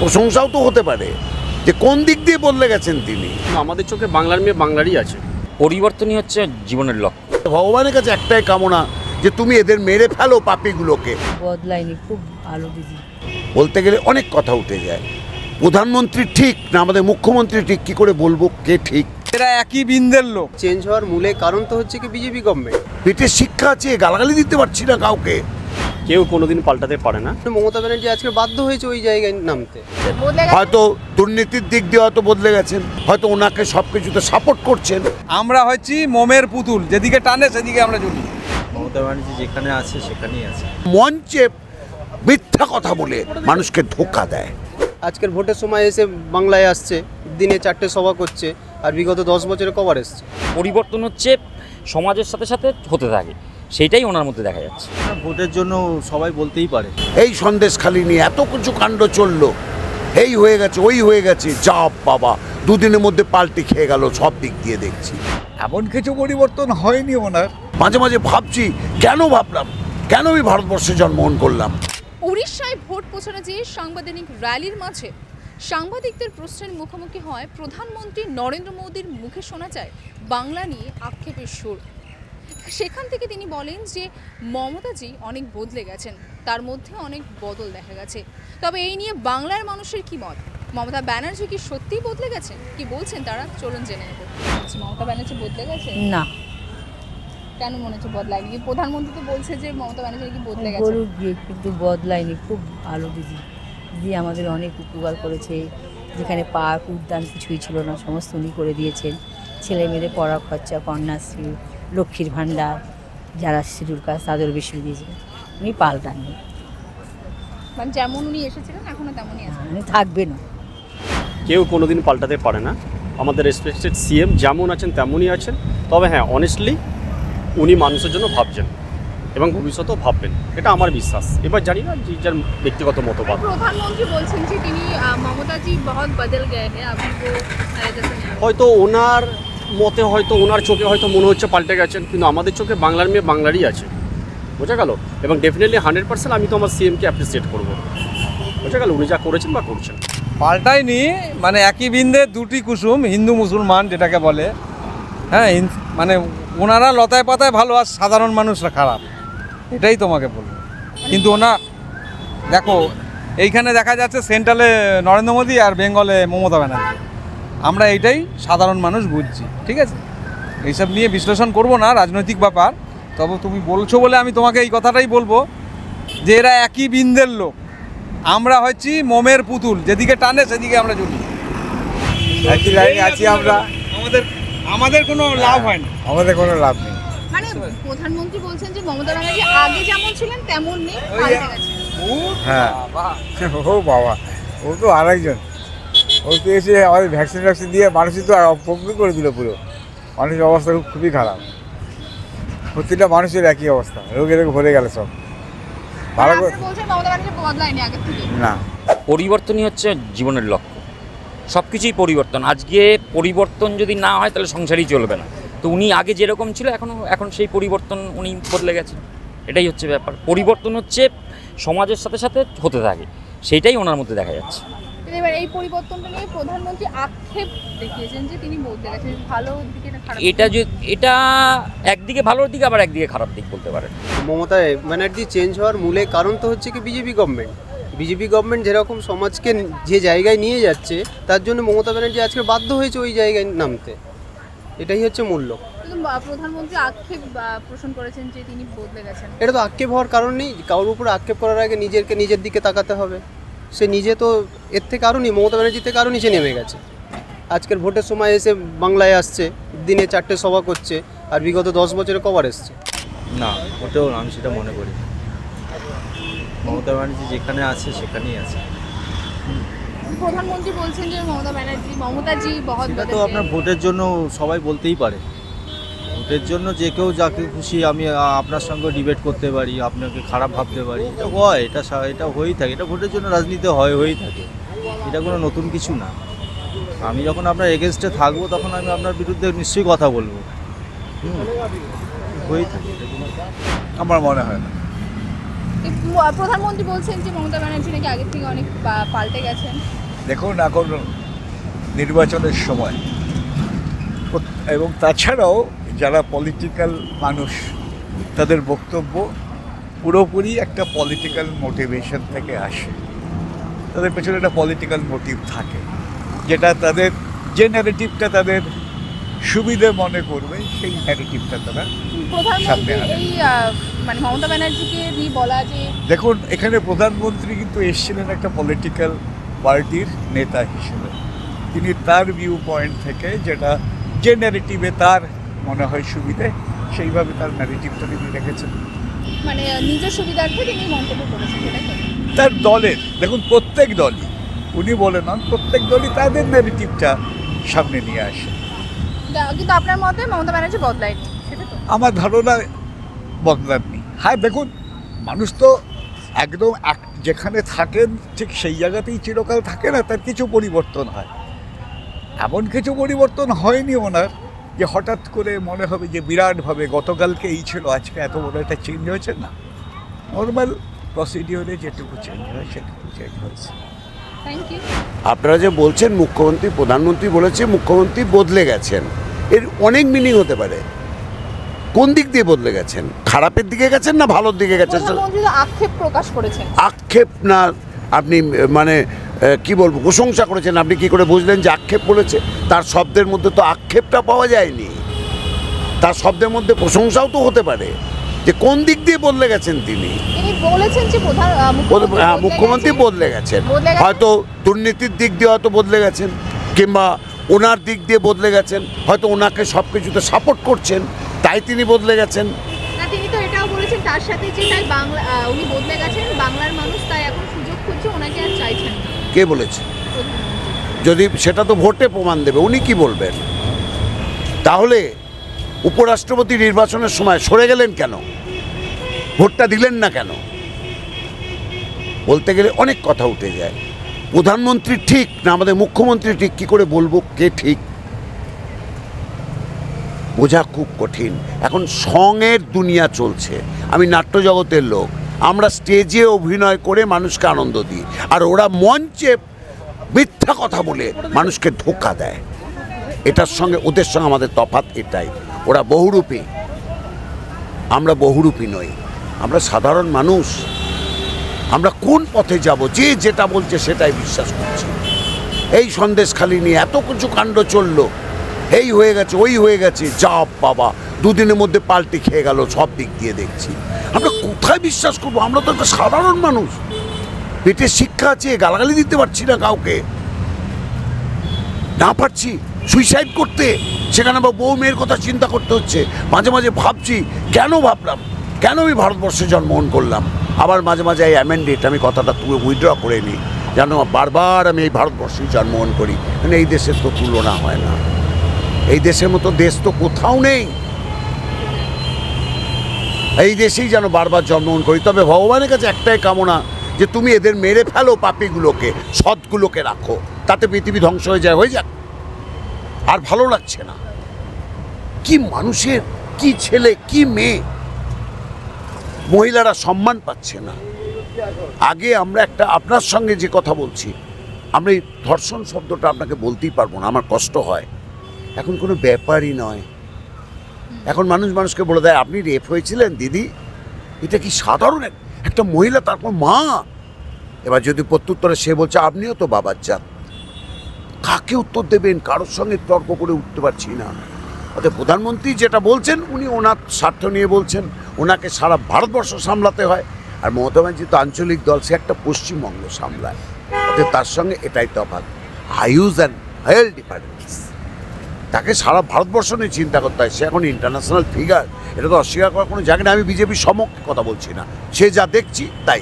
প্রশংসাও তো হতে পারে যে কোন দিক দিয়ে বদলে গেছেন তিনি। আমাদের চোখে বাংলার মেয়ে বাংলারই আছে। পরিবর্তনই হচ্ছে জীবনের লক্ষ্য। ভগবানের কাছে একটাই কামনা যে তুমি এদের মেরে ফেলো পাপীগুলোকে। বদলায়নি, খুব ভালো দিদি। বলতে গেলে অনেক কথা উঠে যায়, প্রধানমন্ত্রী ঠিক না আমাদের মুখ্যমন্ত্রী ঠিক, কি করে বলবো কে ঠিক? এরা একই বৃন্দের লোক। চেঞ্জ হওয়ার মূলে কারণ তো হচ্ছে কি বিজেপি গভর্নমেন্ট। পেটের শিক্ষা আছে, গালাগালি দিতে পারছি না কাউকে। কেউ কোনোদিন পাল্টাতে পারে না। মমতা ব্যানার্জি আজকে বাধ্য হয়েছে ওই জায়গায় নামতে। হয়তো দুর্নীতির দিক দিয়ে হয়তো বদলে গেছেন, হয়তো ওনাকে সবকিছুতে সাপোর্ট করছেন। আমরা হচ্ছি মোমের পুতুল, যেদিকে টানে সেদিকে আমরা ঝুলি। মমতা ব্যানার্জি যেখানে আছে সেখানেই আছে। মঞ্চে মিথ্যা কথা বলে মানুষকে ধোঁকা দেয়। আজকের ভোটের সময় এসে বাংলায় আসছে, দিনে 4টে সভা করছে, আর বিগত 10 বছরে কবার এসছে। পরিবর্তন হচ্ছে সমাজের সাথে সাথে হতে থাকে, সেইটাই ওনার মধ্যে দেখা যাচ্ছে। ভোটের জন্য সবাই বলতেই পারে। এই সন্দেশখালি নিয়ে এত কিছু কাণ্ড চললো, এই হয়ে গেছে ওই হয়ে গেছে, যা বাবা দুদিনের মধ্যে পাল্টে খেয়ে গেল সব দিক দিয়ে দেখছি। এমন কিছু পরিবর্তন হয়নি ওনার। মাঝে মাঝে ভাবছি কেন ভাবলাম, কেন আমি ভারতবর্ষে জন্মগ্রহণ করলাম। উড়িষ্যায় ভোট প্রচারে যেয়ে সাংবাদিক র্যালির মাঝে সাংবাদিকদের প্রশ্নের মুখোমুখি হয় প্রধানমন্ত্রী নরেন্দ্র মোদীর মুখে শোনা যায় বাংলা নিয়ে আক্ষেপের সুর। সেখান থেকে তিনি বলেন যে মমতাজি অনেক বদলে গেছেন, তার মধ্যে অনেক বদল দেখা গেছে। তবে এই নিয়ে বাংলার মানুষের কি মত? মমতা ব্যানার্জি কি সত্যিই বদলে গেছেন? কি বলছেন তারা, চলুন জেনে নেব। মমতা ব্যানার্জি বদলে গেছে? না, কেন মনে হচ্ছে বদলায়নি? প্রধানমন্ত্রী তো বলছে যে মমতা ব্যানার্জি কি বদলে গেছে। গরু গিয়ে কিন্তু বদলায়নি, খুব ভালো দিদি। দিদি আমাদের অনেক উপকার করেছে। যেখানে পার্ক উদ্যান কিছুই ছিল না, সমস্ত উনি করে দিয়েছেন। ছেলে মেয়েদের পড়া খরচা, কন্যাশ্রী, লক্ষ্মীর ভাণ্ডার, যারা শিডিউল কাস্ট তাদের বেশি দিয়েছেন। উনি পাল্টাননি, মানে যেমন উনি এসেছিলেন এখনো তেমনই আছে, উনি থাকবে না। কেউ কোনোদিন পাল্টাতে পারে না। আমাদের রেসপেক্টেড সিএম যেমন আছেন তেমনই আছেন। তবে হ্যাঁ, অনেস্টলি উনি মানুষের জন্য ভাবছেন এবং ভবিষ্যতেও ভাববেন, এটা আমার বিশ্বাস। এবার জানি না যে যার ব্যক্তিগত মতবাদ। প্রধানমন্ত্রী বলছেন যে তিনি মমতাজি বহুত বদল গয়ে হ্যাঁ, আপনি তো হয়তো ওনার মতে, হয়তো ওনার চোখে হয়তো মনে হচ্ছে পাল্টে গেছেন, কিন্তু আমাদের চোখে বাংলার মেয়ে বাংলারই আছে। বোঝা গেল? এবং ডেফিনেটলি 100% আমি তো আমার সিএমকে অ্যাপ্রিসিয়েট করবো। বোঝা গেল? উনি যা করেছেন বা করছেন। পাল্টায়নি, মানে একই বৃন্দের দুটি কুসুম, হিন্দু মুসলমান যেটাকে বলে। হ্যাঁ, মানে ওনারা লতায় পাতায় ভালো, আর সাধারণ মানুষরা খারাপ, এটাই তোমাকে বলবো। কিন্তু ওনার দেখো, এইখানে দেখা যাচ্ছে সেন্ট্রালে নরেন্দ্র মোদী আর বেঙ্গলে মমতা ব্যানার্জি। আমরা এইটাই সাধারণ মানুষ বুঝছি, ঠিক আছে? এইসব নিয়ে বিশ্লেষণ করব না, রাজনৈতিক ব্যাপার। তবে তুমি বলছো বলে আমি তোমাকে এই কথাটাই বলবো যে এরা একই বৃন্দের লোক। আমরা হচ্ছি মোমের পুতুল, যেদিকে টানে সেদিকে আমরা ঝুলি। একই লাইনে আছি আমরা, আমাদের কোনো লাভ হয় না, আমাদের কোনো লাভ নেই। মানে প্রধানমন্ত্রী বলছেন যে মমতা ব্যানার্জি আগে যেমন ছিলেন তেমন নেই, পাল্টে গেছে। হ্যাঁ, ও বাবা, ও তো আরেকজন। ও তো এসে আমাদের ভ্যাকসিন দিয়ে মানুষই তো অপকৃত করে দিল পুরো। মানুষের অবস্থা খুবই খারাপ, প্রতিটা মানুষের একই অবস্থা, রোগে ভরে গেল সব। ভালো বলছেন মমতা ব্যানার্জি বদলায়নি আগে থেকে না, পরিবর্তনই হচ্ছে জীবনের লক্ষ্য। সব কিছুই পরিবর্তন। আজকে পরিবর্তন যদি না হয় তাহলে সংসারই চলবে না। তো উনি আগে যেরকম ছিল এখন সেই পরিবর্তন, উনি বদলে গেছেন, এটাই হচ্ছে ব্যাপার। পরিবর্তন হচ্ছে সমাজের সাথে সাথে হতে থাকে, সেইটাই ওনার মধ্যে দেখা যাচ্ছে। এবার এই পরিবর্তনটা নিয়ে প্রধানমন্ত্রী আক্ষেপ দেখিয়েছেন যে তিনি বদলে গেছেন, ভালো দিকে না খারাপ? এটা একদিকে ভালোর দিক, আবার একদিকে খারাপ দিক বলতে পারেন। মমতা ব্যানার্জি চেঞ্জ হওয়ার মূলে কারণ তো হচ্ছে কি বিজেপি গভর্নমেন্ট। বিজেপি গভর্নমেন্ট যেরকম সমাজকে যে জায়গায় নিয়ে যাচ্ছে, তার জন্য মমতা ব্যানার্জি আজকে বাধ্য হয়েছে ওই জায়গায় নামতে। এটাই হচ্ছে মূল্য। কিন্তু প্রধানমন্ত্রী আক্ষেপ পোষণ করেছেন যে তিনি বদলে গেছেন। এটা তো আক্ষেপ হওয়ার কারণ নেই। কারোর উপরে আক্ষেপ করার আগে নিজের দিকে তাকাতে হবে। সে নিজে তো এর থেকে আরও মমতা ব্যানার্জি থেকে আরও নিচে নেমে গেছে। আজকের ভোটের সময় এসে বাংলায় আসছে, দিনে 4টে সভা করছে, আর বিগত 10 বছরে কবার এসছে। না, ওটাও আমি সেটা মনে করি। মমতা ব্যানার্জি যেখানে আছে সেখানেই আছে। প্রধানমন্ত্রী বলছেন যে মমতাজি বহুত এটা বদল তো আপনার ভোটের জন্য সবাই বলতেই পারে। ভোটের জন্য যে কেউ যাকে খুশি আমি আপনার সঙ্গে ডিবেট করতে পারি, আপনাকে খারাপ ভাবতে পারি, এটা হয়, এটা হয়েই থাকে। এটা ভোটের জন্য রাজনীতি হয়েই থাকে, এটা কোনো নতুন কিছু না। আমি যখন আপনার এগেনস্টে থাকবো তখন আমি আপনার বিরুদ্ধে নিশ্চয়ই কথা বলবো। হয়েই থাকে, আমার মনে হয় না। প্রধানমন্ত্রী বলছেন যে মমতা ব্যানার্জি নাকি আগের থেকে অনেক পাল্টে গেছেন। দেখুন, এখন নির্বাচনের সময় এবং তাছাড়াও যারা পলিটিক্যাল মানুষ তাদের বক্তব্য পুরোপুরি একটা পলিটিক্যাল মোটিভেশন থেকে আসে। তাদের পেছনে একটা পলিটিক্যাল মোটিভ থাকে, যেটা তাদের যে ন্যারেটিভটা তাদের সুবিধে মনে করবে সেই ন্যারেটিভটা তারা সামনে আনে। মানে মমতা ব্যানার্জিকে নিয়ে বলা যে দেখুন, এখানে প্রধানমন্ত্রী কিন্তু এসেছিলেন একটা পলিটিক্যাল পার্টির নেতা হিসেবে। তিনি তার ভিউ পয়েন্ট থেকে যেটা যে ন্যারেটিভে তার মনে হয় সুবিধে সেইভাবে তার ন্যারেটিভটা তিনি রেখেছেন। মানে নিজের সুবিধার্থে তিনি মন্তব্য করেছেন, সেটাই তো? তার দলের, দেখুন প্রত্যেক দলই, উনি বলে নন, প্রত্যেক দলই তাদের ন্যারেটিভটা সামনে নিয়ে আসে। কিন্তু আপনার মতে মমতা ব্যানার্জি বদলায়নি, সেটা তো? আমার ধারণা বদলাননি। হ্যাঁ, দেখুন, মানুষ তো একদম যেখানে থাকেন ঠিক সেই জায়গাতেই চিরকাল থাকে না, তার কিছু পরিবর্তন হয়। এমন কিছু পরিবর্তন হয়নি ওনার যে হঠাৎ করে মনে হবে যে বিরাটভাবে গতকালকে এই ছিল, আজকে এত বড় একটা চেঞ্জ হয়েছে না। নর্মাল প্রসিডিওরে যেটুকু চেঞ্জ হয় সেটুকু চেঞ্জ হয়েছে। Thank you. আপনারা যে বলছেন মুখ্যমন্ত্রী, প্রধানমন্ত্রী বলেছে মুখ্যমন্ত্রী বদলে গেছেন, এর অনেক মিনিং হতে পারে। কোন দিক দিয়ে বদলে গেছেন? খারাপের দিকে গেছেন না ভালোর দিকে গেছেন? প্রধানমন্ত্রী তো আক্ষেপ প্রকাশ করেছেন। আক্ষেপ না, আপনি মানে কি বলবো, প্রশংসা করেছেন। আপনি কি করে বুঝলেন যে আক্ষেপ বলেছে? তার শব্দের মধ্যে তো আক্ষেপটা পাওয়া যায়নি। তার শব্দের মধ্যে প্রশংসাও তো হতে পারে। যে কোন দিক দিয়ে বদলে গেছেন তিনি বলেছেন যে মুখ্যমন্ত্রী বদলে গেছেন, হয়তো দুর্নীতির দিক দিয়ে হয়তো বদলে গেছেন, কিংবা ওনার দিক দিয়ে বদলে গেছেন, হয়তো ওনাকে সব কিছুতে সাপোর্ট করছেন তাই তিনি বদলে গেছেন। না, তিনি তো এটাও বলেছেন তার সাথে যে তাই বাংলা উনি বদলে গেছেন, বাংলার মানুষ তাই এখন সুযোগ খুঁজছে, ওনাকে আর চাইছেন না। কে বলেছে? যদি সেটা তো ভোটে প্রমাণ দেবে, উনি কি বলবেন? তাহলে উপরাষ্ট্রপতি নির্বাচনের সময় সরে গেলেন কেন? ভোটটা দিলেন না কেন? বলতে গেলে অনেক কথা উঠে যায়। প্রধানমন্ত্রী ঠিক না আমাদের মুখ্যমন্ত্রী ঠিক, কি করে বলবো কে ঠিক? বোঝা খুব কঠিন। এখন সঙের দুনিয়া চলছে। আমি নাট্য জগতের লোক, আমরা স্টেজে অভিনয় করে মানুষকে আনন্দ দিই, আর ওরা মঞ্চে মিথ্যা কথা বলে মানুষকে ধোঁকা দেয়। এটার সঙ্গে ওদের সঙ্গে আমাদের তফাৎ এটাই, ওরা বহুরূপী, আমরা বহুরূপী নই। আমরা সাধারণ মানুষ, আমরা কোন পথে যাব, যে যেটা বলছে সেটাই বিশ্বাস করছি। এই সন্দেশখালি নিয়ে এত কিছু কাণ্ড চললো, এই হয়ে গেছে ওই হয়ে গেছে, যা বাবা দুদিনের মধ্যে পাল্টে খেয়ে গেল সব দিক দিয়ে দেখছি। আমরা কোথায় বিশ্বাস করবো? আমরা তো একটা সাধারণ মানুষ, পেটে শিক্ষা আছে, গালাগালি দিতে পারছি না কাউকে, না পারছি সুইসাইড করতে, সেখানে আবার বউ মেয়ের কথা চিন্তা করতে হচ্ছে। মাঝে মাঝে ভাবছি কেন ভাবলাম, কেন আমি ভারতবর্ষে জন্মগ্রহণ করলাম। আবার মাঝে মাঝে এই অ্যামেন্ডেড, আমি কথাটা তুলে উইথড্র করে নিই, যেন বারবার আমি এই ভারতবর্ষেই জন্মগ্রহণ করি। মানে এই দেশের তো তুলনা হয় না, এই দেশের মতো দেশ তো কোথাও নেই। এই দেশেই যেন বারবার জন্মগ্রহণ করি। তবে ভগবানের কাছে একটাই কামনা, যে তুমি এদের মেরে ফেলো, পাপীগুলোকে, সৎগুলোকে রাখো, তাতে পৃথিবী ধ্বংস হয়ে যাক। আর ভালো লাগছে না, কি মানুষের, কি ছেলে কি মেয়ে, মহিলারা সম্মান পাচ্ছে না। আগে আমরা একটা, আপনার সঙ্গে যে কথা বলছি, আমরা এই ধর্ষণ শব্দটা আপনাকে বলতেই পারবো না, আমার কষ্ট হয়। এখন কোনো ব্যাপারই নয়। এখন মানুষকে বলে দেয় আপনি রেপ হয়েছিলেন দিদি। এটা কি সাধারণ একটা মহিলা, তারপর মা। এবার যদি প্রত্যুত্তরে সে বলছে আপনিও তো বাবার জাত, কাকে উত্তর দেবেন? কারোর সঙ্গে তর্ক করে উঠতে পারছি না। অর্থাৎ প্রধানমন্ত্রী যেটা বলছেন, উনি ওনার স্বার্থ নিয়ে বলছেন, ওনাকে সারা ভারতবর্ষ সামলাতে হয়। আর মমতা ব্যানার্জি তো আঞ্চলিক দল, সে একটা পশ্চিমবঙ্গ সামলায়। অর্থাৎ তার সঙ্গে এটাই তফাৎ, হাইউজ অ্যান্ড হাইল ডিফারেন্স। তাকে সারা ভারতবর্ষ নিয়ে চিন্তা করতে হয়। সে এখন ইন্টারন্যাশনাল ফিগার, এটা তো অস্বীকার করার কোনো জায়গা নেই। আমি বিজেপির সমক্ষে কথা বলছি না, সে যা দেখছি তাই।